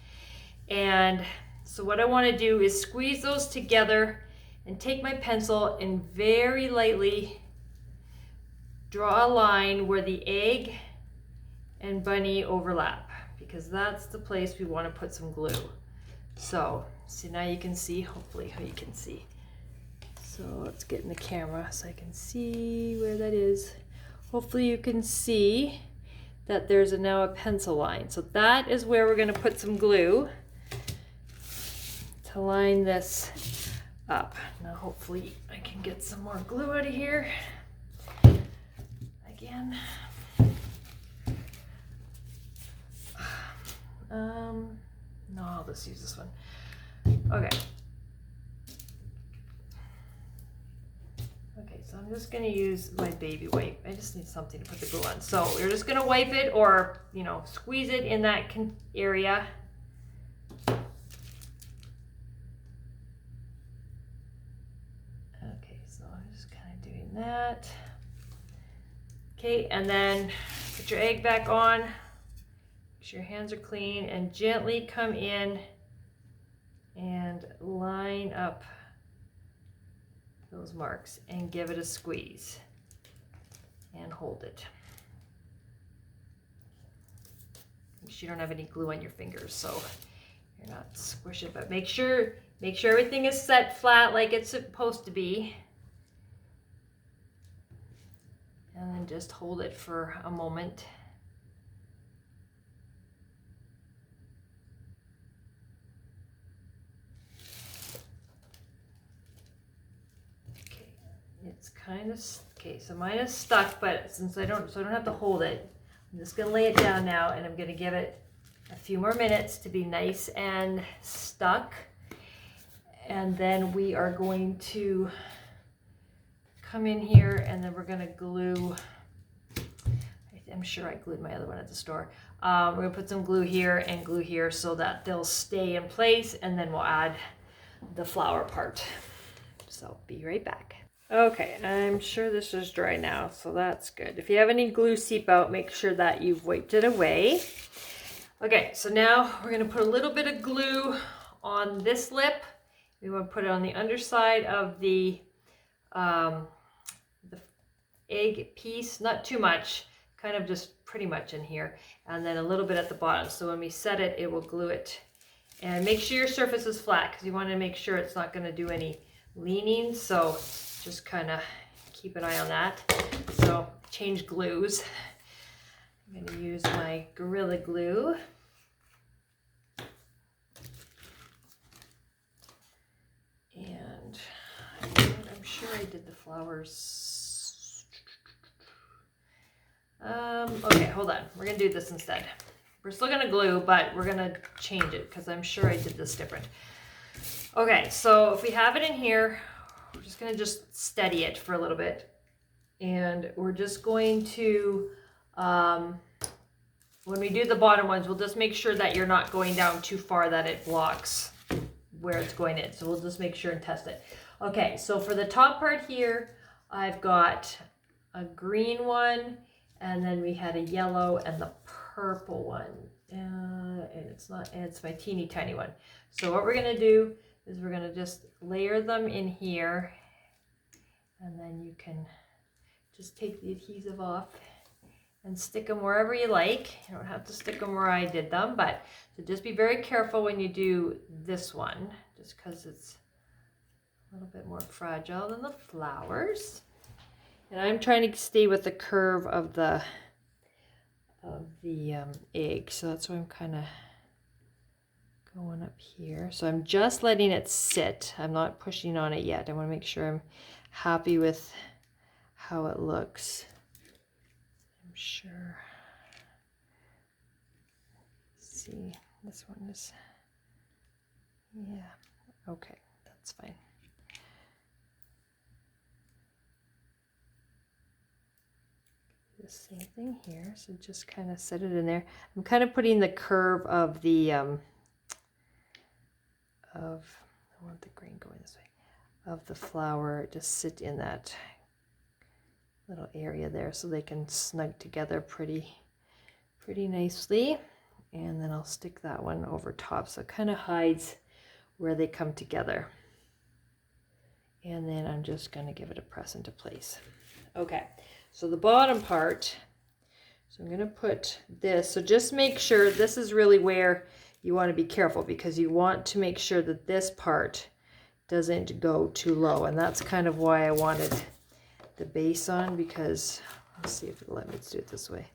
S1: And so what I want to do is squeeze those together and take my pencil and very lightly draw a line where the egg and bunny overlap, because that's the place we want to put some glue. So now you can see, hopefully you can see. So let's get in the camera so I can see where that is. Hopefully you can see that there's now a pencil line. So that is where we're going to put some glue to line this up. Now hopefully I can get some more glue out of here. Again. No, I'll just use this one. Okay. Okay, so I'm just gonna use my baby wipe. I just need something to put the glue on. So you're just gonna wipe it, or, you know, squeeze it in that area. Okay, so I'm just kind of doing that. Okay, and then put your egg back on. Make sure your hands are clean and gently come in and line up those marks and give it a squeeze and hold it. Make sure you don't have any glue on your fingers so you're not squishing, but make sure everything is set flat like it's supposed to be. And then just hold it for a moment. Okay, it's kind of, okay, so mine is stuck, but since I don't have to hold it, I'm just gonna lay it down now and I'm gonna give it a few more minutes to be nice and stuck. And then we are going to come in here and then we're gonna glue, I'm sure I glued my other one at the store. We're gonna put some glue here and glue here so that they'll stay in place, and then we'll add the flower part. So be right back. Okay, I'm sure this is dry now, so that's good. If you have any glue seep out, make sure that you've wiped it away. Okay, so now we're gonna put a little bit of glue on this lip. We want to put it on the underside of the egg piece, not too much, kind of just pretty much in here, and then a little bit at the bottom. So when we set it, it will glue it. And make sure your surface is flat because you want to make sure it's not going to do any leaning. So just kind of keep an eye on that. So change glues. I'm going to use my Gorilla Glue. And I'm sure I did the flowers. Okay, hold on. We're gonna do this instead. We're still gonna glue, but we're gonna change it because I'm sure I did this different. Okay, so if we have it in here, we're just gonna steady it for a little bit. And we're just going to, when we do the bottom ones, we'll just make sure that you're not going down too far that it blocks where it's going in. So we'll just make sure and test it. Okay, so for the top part here, I've got a green one, and then we had a yellow and the purple one. And it's my teeny tiny one. So what we're gonna do is we're gonna just layer them in here, and then you can just take the adhesive off and stick them wherever you like. You don't have to stick them where I did them, but so just be very careful when you do this one, just because it's a little bit more fragile than the flowers. And I'm trying to stay with the curve of the egg, so that's why I'm kind of going up here. So I'm just letting it sit. I'm not pushing on it yet. I want to make sure I'm happy with how it looks. I'm sure. Let's see, this one is, yeah, okay, that's fine. The same thing here, so just kind of set it in there. I'm kind of putting the curve of the I want the green going this way, of the flower, just sit in that little area there so they can snug together pretty nicely. And then I'll stick that one over top so it kind of hides where they come together. And then I'm just going to give it a press into place. Okay, so the bottom part, so I'm going to put this, so just make sure this is really where you want to be careful, because you want to make sure that this part doesn't go too low, and that's kind of why I wanted the base on, because let's see if it'll let me do it this way.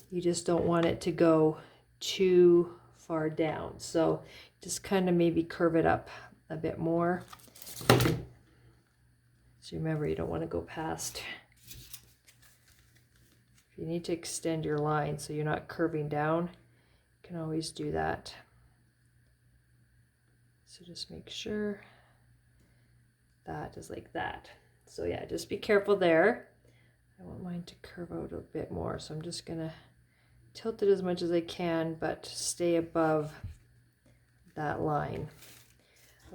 S1: You just don't want it to go too far down, so just kind of maybe curve it up a bit more. So remember, you don't want to go past. If you need to extend your line so you're not curving down, you can always do that. So just make sure that is like that. So yeah, just be careful there. I want mine to curve out a bit more, so I'm just gonna tilt it as much as I can, but stay above that line.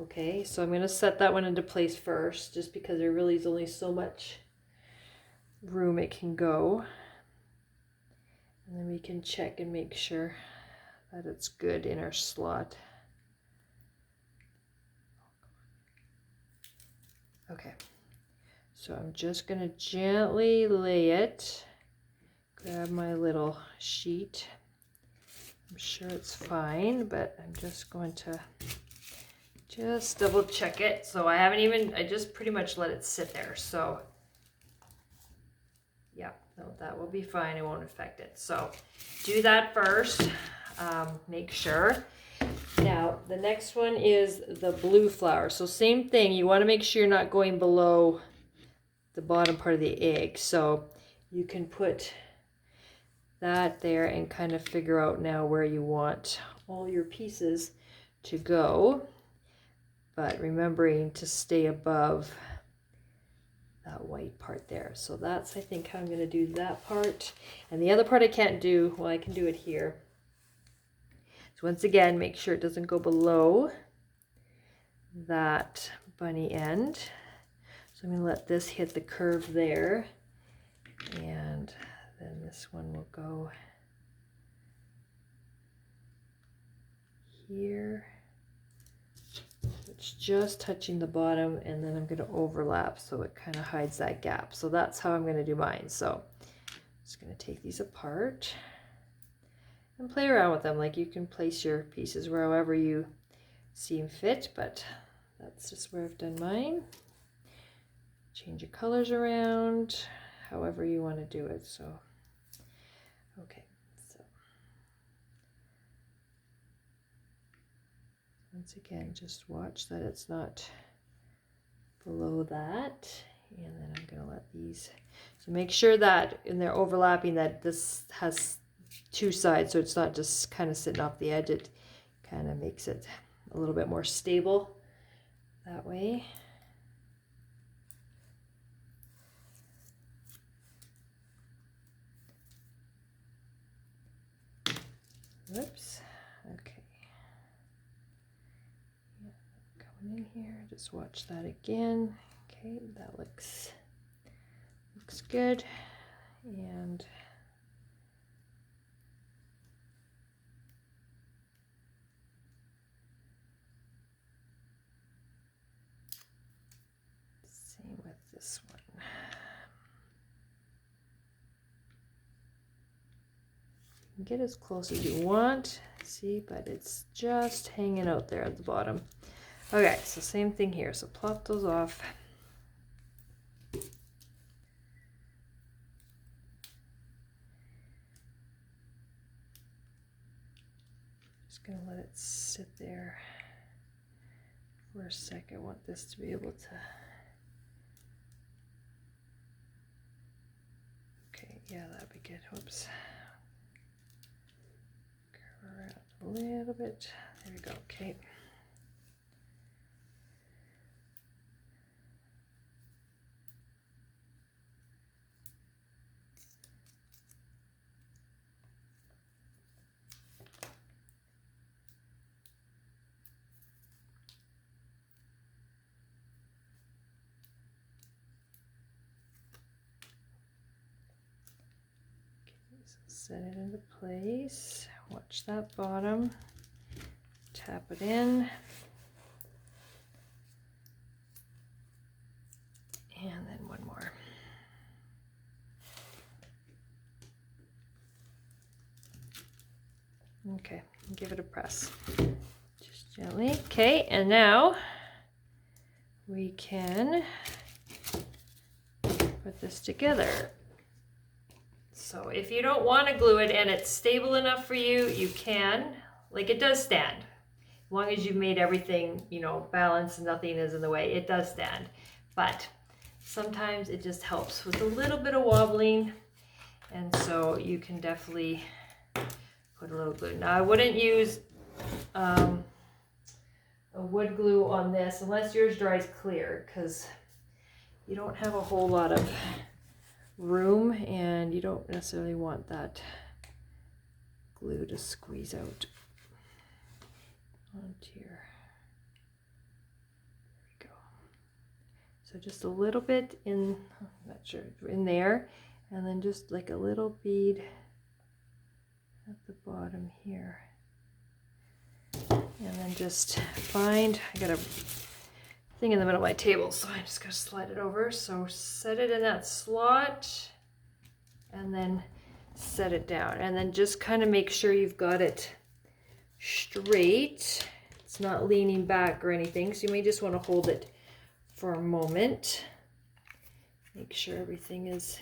S1: Okay, so I'm gonna set that one into place first, just because there really is only so much room it can go. And then we can check and make sure that it's good in our slot. Okay, so I'm just gonna gently lay it. Grab my little sheet. I'm sure it's fine, but I'm just going to just double check it. So I just pretty much let it sit there. So yeah, no, that will be fine. It won't affect it. So do that first, make sure. Now, the next one is the blue flower. So same thing, you want to make sure you're not going below the bottom part of the egg. So you can put that there and kind of figure out now where you want all your pieces to go, but remembering to stay above that white part there. So that's, I think, how I'm going to do that part. And the other part I can't do, well, I can do it here. So once again, make sure it doesn't go below that bunny end. So I'm going to let this hit the curve there, and then this one will go here. It's just touching the bottom, and then I'm going to overlap so it kind of hides that gap. So that's how I'm going to do mine. So I'm just going to take these apart and play around with them. Like, you can place your pieces wherever you seem fit, but that's just where I've done mine. Change your colors around however you want to do it. So okay, so once again, just watch that it's not below that, and then I'm going to let these, so make sure that in their overlapping that this has two sides, so it's not just kind of sitting off the edge. It kind of makes it a little bit more stable that way. Whoops. Okay. Yeah, going in here. Just watch that again. Okay, that looks good. And same with this one. Get as close as you want, see, but it's just hanging out there at the bottom. Okay, so same thing here. So plop those off. Just gonna let it sit there for a sec. I want this to be able to. Okay, yeah, that'd be good. Whoops. Curve around a little bit. There we go. Okay. Set it into place. Watch that bottom. Tap it in. And then one more. Okay, give it a press. Just gently. Okay, and now we can put this together. So if you don't want to glue it and it's stable enough for you, you can. Like, it does stand. As long as you've made everything, you know, balanced and nothing is in the way, it does stand. But sometimes it just helps with a little bit of wobbling. And so you can definitely put a little glue. Now, I wouldn't use a wood glue on this, unless yours dries clear, because you don't have a whole lot of room and you don't necessarily want that glue to squeeze out onto your, there we go. So just a little bit in, I'm not sure, in there, and then just like a little bead at the bottom here. And then just find, I got a thing in the middle of my table, so I just gotta slide it over. So set it in that slot and then set it down. And then just kind of make sure you've got it straight. It's not leaning back or anything, so you may just want to hold it for a moment. Make sure everything is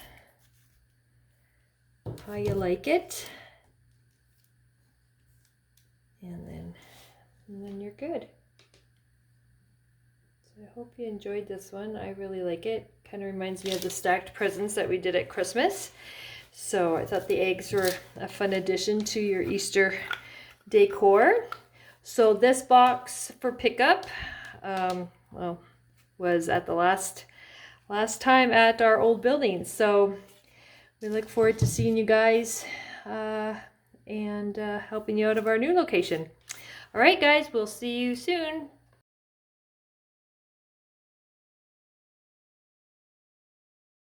S1: how you like it. And then you're good. So I hope you enjoyed this one. I really like it. Kind of reminds me of the stacked presents that we did at Christmas. So I thought the eggs were a fun addition to your Easter decor. So this box for pickup, well, was at the last time at our old building. So we look forward to seeing you guys and helping you out of our new location. All right, guys, we'll see you soon.